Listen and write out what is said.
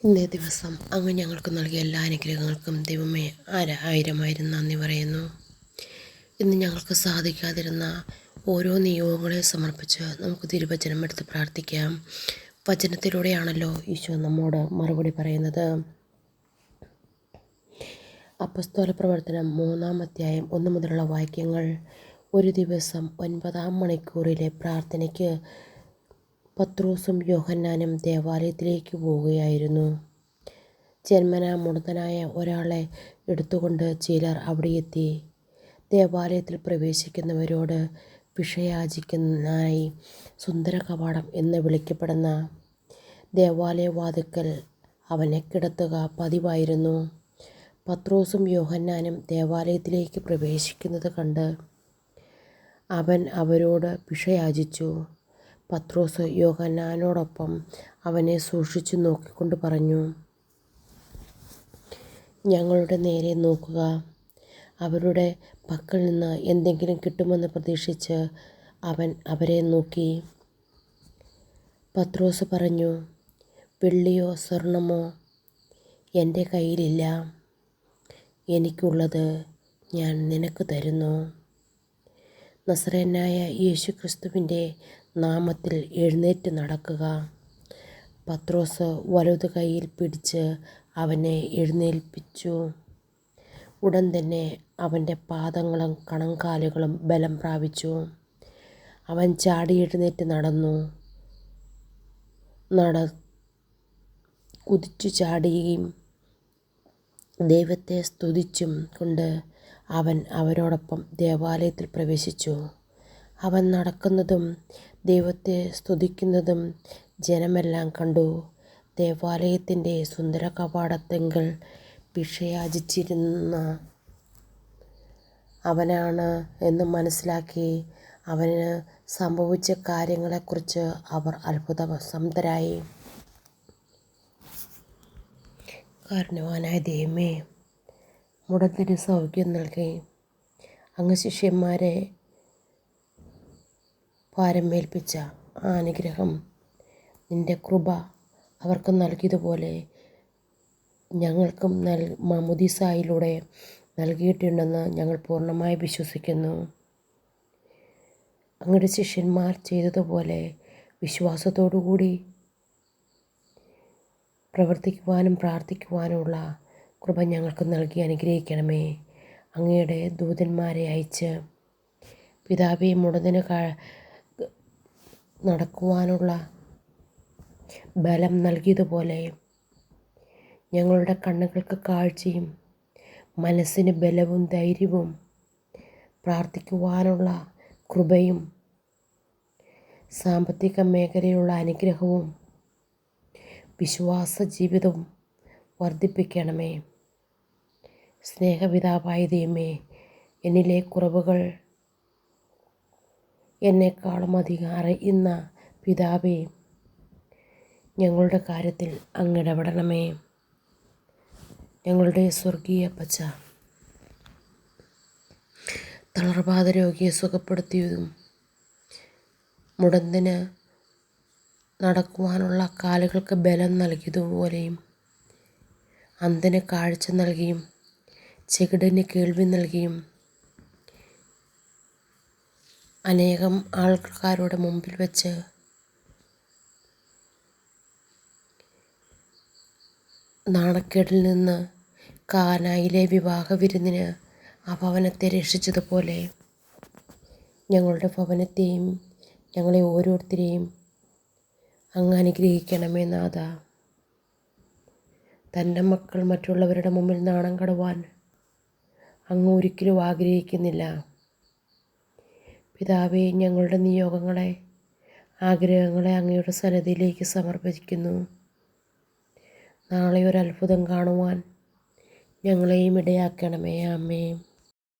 ഇന്നേ ദിവസം അങ്ങ് ഞങ്ങൾക്ക് നൽകിയ എല്ലാ അനുഗ്രഹങ്ങൾക്കും ദൈവമേ ആയിരം നന്ദി പറയുന്നു. ഇന്ന് ഞങ്ങൾക്ക് സാധിക്കാതിരുന്ന ഓരോ നിയോഗങ്ങളെ സമർപ്പിച്ച് നമുക്ക് തിരുവചനം എടുത്ത് പ്രാർത്ഥിക്കാം. വചനത്തിലൂടെയാണല്ലോ ഈശോ നമ്മോട് മറുപടി പറയുന്നത്. അപ്പസ്തോല പ്രവർത്തനം 3-ാം അധ്യായം 1 മുതലുള്ള വാക്യങ്ങൾ. ഒരു ദിവസം 9-ാം മണിക്കൂറിലെ പ്രാർത്ഥനയ്ക്ക് പത്രോസും യോഹന്നാനും ദേവാലയത്തിലേക്ക് പോവുകയായിരുന്നു. ജന്മനാ മുടന്തനായ ഒരാളെ എടുത്തുകൊണ്ട് ചിലർ അവിടെയെത്തി. ദേവാലയത്തിൽ പ്രവേശിക്കുന്നവരോട് ഭിക്ഷയാചിക്കാനായി സുന്ദര കവാടം എന്ന് വിളിക്കപ്പെടുന്ന ദേവാലയവാതിൽക്കൽ അവനെ കിടത്തുക പതിവായിരുന്നു. പത്രോസും യോഹന്നാനും ദേവാലയത്തിലേക്ക് പ്രവേശിക്കുന്നത് കണ്ട് അവൻ അവരോട് ഭിക്ഷയാചിച്ചു. പത്രോസ് യോഹന്നാനോടൊപ്പം അവനെ സൂക്ഷിച്ചു നോക്കിക്കൊണ്ട് പറഞ്ഞു, ഞങ്ങളുടെ നേരെ നോക്കുക. അവരുടെ പക്കൽ നിന്ന് എന്തെങ്കിലും കിട്ടുമെന്ന് പ്രതീക്ഷിച്ച് അവൻ അവരെ നോക്കി. പത്രോസ് പറഞ്ഞു, വെള്ളിയോ സ്വർണമോ എൻ്റെ കയ്യിലില്ല. എനിക്കുള്ളത് ഞാൻ നിനക്ക് തരുന്നു. നസറേയനായ യേശുക്രിസ്തുവിൻ്റെ നാമത്തിൽ എഴുന്നേറ്റ് നടക്കുക. പത്രോസ് വലതു കൈയിൽ പിടിച്ച് അവനെ എഴുന്നേൽപ്പിച്ചു. ഉടൻ തന്നെ അവൻ്റെ പാദങ്ങളും കണങ്കാലുകളും ബലം പ്രാപിച്ചു. അവൻ ചാടി എഴുന്നേറ്റ് കുതിച്ചു ചാടുകയും ദൈവത്തെ സ്തുതിച്ചും കൊണ്ട് അവൻ അവരോടൊപ്പം ദേവാലയത്തിൽ പ്രവേശിച്ചു. അവൻ നടക്കുന്നതും ദൈവത്തെ സ്തുതിക്കുന്നതും ജനമെല്ലാം കണ്ടു. ദേവാലയത്തിൻ്റെ സുന്ദര കവാടത്തിങ്കൽ ഭിക്ഷയാചിച്ചിരുന്ന അവനാണ് എന്ന് മനസ്സിലാക്കി. അവന് സംഭവിച്ച കാര്യങ്ങളെക്കുറിച്ച് അവർ അത്ഭുതസംതരായി. കാരുണ്യവാനായ ദൈവമേ, മുടന്തന് സൗഖ്യം നൽകി അങ്ങ് ശിഷ്യന്മാരെ ഭാരമേൽപ്പിച്ച ആ അനുഗ്രഹം, നിൻ്റെ കൃപ അവർക്ക് നൽകിയതുപോലെ ഞങ്ങൾക്കും മാമോദീസായിലൂടെ നൽകിയിട്ടുണ്ടെന്ന് ഞങ്ങൾ പൂർണ്ണമായി വിശ്വസിക്കുന്നു. അങ്ങയുടെ ശിഷ്യന്മാർ ചെയ്തതുപോലെ വിശ്വാസത്തോടുകൂടി പ്രവർത്തിക്കുവാനും പ്രാർത്ഥിക്കുവാനുമുള്ള കൃപ ഞങ്ങൾക്ക് നൽകി അനുഗ്രഹിക്കണമേ. അങ്ങയുടെ ദൂതന്മാരെ അയച്ച് പിതാവേ, മുടന്തന് നടക്കുവാനുള്ള ബലം നൽകിയതുപോലെ ഞങ്ങളുടെ കണ്ണുകൾക്ക് കാഴ്ചയും മനസ്സിന് ബലവും ധൈര്യവും പ്രാർത്ഥിക്കുവാനുള്ള കൃപയും സാമ്പത്തിക മേഖലയിലുള്ള അനുഗ്രഹവും വിശ്വാസ ജീവിതവും വർദ്ധിപ്പിക്കണമേ. സ്നേഹപിതാവായ ദൈവമേ, എന്നിലെ കുറവുകൾ എന്നെക്കാളും അധികം അറിയുന്ന പിതാവേ, ഞങ്ങളുടെ കാര്യത്തിൽ അങ്ങ് ഇടപെടണമേ. ഞങ്ങളുടെ സ്വർഗീയ അപ്പച്ച, തളർവാദ രോഗിയെ സുഖപ്പെടുത്തിയതും മുടന്തന് നടക്കുവാനുള്ള കാലുകൾക്ക് ബലം നൽകിയതുപോലെയും അന്ധന് കാഴ്ച നൽകിയും ചെകിടന് കേൾവി നൽകിയും അനേകം ആൾക്കാരുടെ മുമ്പിൽ വെച്ച് നാണക്കേടിൽ നിന്ന് കാനായിലെ വിവാഹ വിരുന്നിന് ആ ഭവനത്തെ രക്ഷിച്ചതുപോലെ ഞങ്ങളുടെ ഭവനത്തെയും ഞങ്ങളെ ഓരോരുത്തരെയും അങ്ങ് അനുഗ്രഹിക്കണമേ നാഥ. തൻ്റെ മക്കൾ മറ്റുള്ളവരുടെ മുമ്പിൽ നാണം കെടുവാൻ അങ്ങ് ഒരിക്കലും ആഗ്രഹിക്കുന്നില്ല. പിതാവേ, ഞങ്ങളുടെ നിയോഗങ്ങളെ ആഗ്രഹങ്ങളെ അങ്ങയുടെ സന്നിധിയിലേക്ക് സമർപ്പിക്കുന്നു. നാളെ ഒരു അത്ഭുതം കാണുവാൻ ഞങ്ങളെയും ഇടയാക്കണമേ. ആമേൻ.